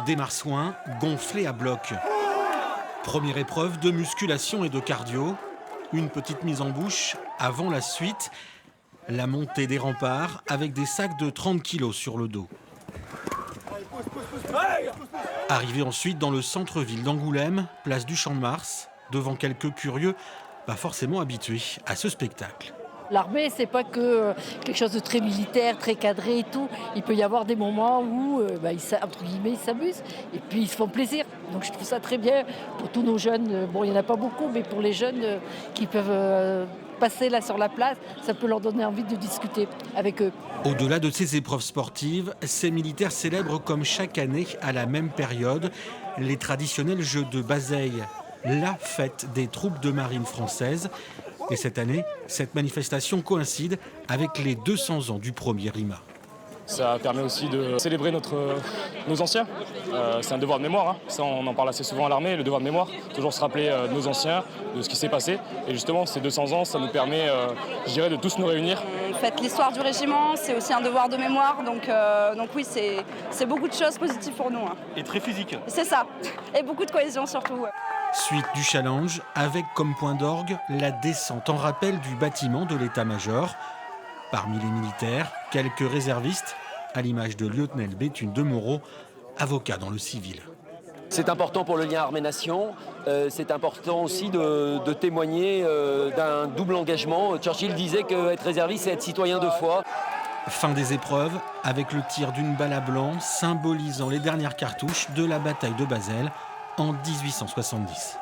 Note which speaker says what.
Speaker 1: Des marsouins gonflés à bloc. Première épreuve de musculation et de cardio. Une petite mise en bouche avant la suite. La montée des remparts avec des sacs de 30 kilos sur le dos. Arrivé ensuite dans le centre-ville d'Angoulême, place du Champ de Mars, devant quelques curieux, pas forcément habitués à ce spectacle.
Speaker 2: L'armée, c'est pas que quelque chose de très militaire, très cadré et tout. Il peut y avoir des moments où, entre guillemets, ils s'amusent et puis ils se font plaisir. Donc je trouve ça très bien pour tous nos jeunes. Bon, il n'y en a pas beaucoup, mais pour les jeunes qui peuvent passer là sur la place, ça peut leur donner envie de discuter avec eux.
Speaker 1: Au-delà de ces épreuves sportives, ces militaires célèbrent comme chaque année, à la même période, les traditionnels Jeux de Bazeilles, la fête des troupes de marine françaises. Et cette année, cette manifestation coïncide avec les 200 ans du premier RIMA.
Speaker 3: Ça permet aussi de célébrer nos anciens. C'est un devoir de mémoire, hein. Ça, on en parle assez souvent à l'armée, le devoir de mémoire. Toujours se rappeler de nos anciens, de ce qui s'est passé. Et justement, ces 200 ans, ça nous permet, de tous nous réunir.
Speaker 4: On fête l'histoire du régiment, c'est aussi un devoir de mémoire. Donc oui, c'est beaucoup de choses positives pour nous, hein.
Speaker 5: Et très physique.
Speaker 4: C'est ça. Et beaucoup de cohésion surtout. Ouais.
Speaker 1: Suite du challenge, avec comme point d'orgue la descente en rappel du bâtiment de l'état-major. Parmi les militaires, quelques réservistes, à l'image de lieutenant Béthune de Moreau, avocat dans le civil.
Speaker 6: C'est important pour le lien armée-nation, c'est important aussi de témoigner d'un double engagement. Churchill disait qu'être réserviste, c'est être citoyen deux fois.
Speaker 1: Fin des épreuves, avec le tir d'une balle à blanc symbolisant les dernières cartouches de la bataille de Bazeilles en 1870.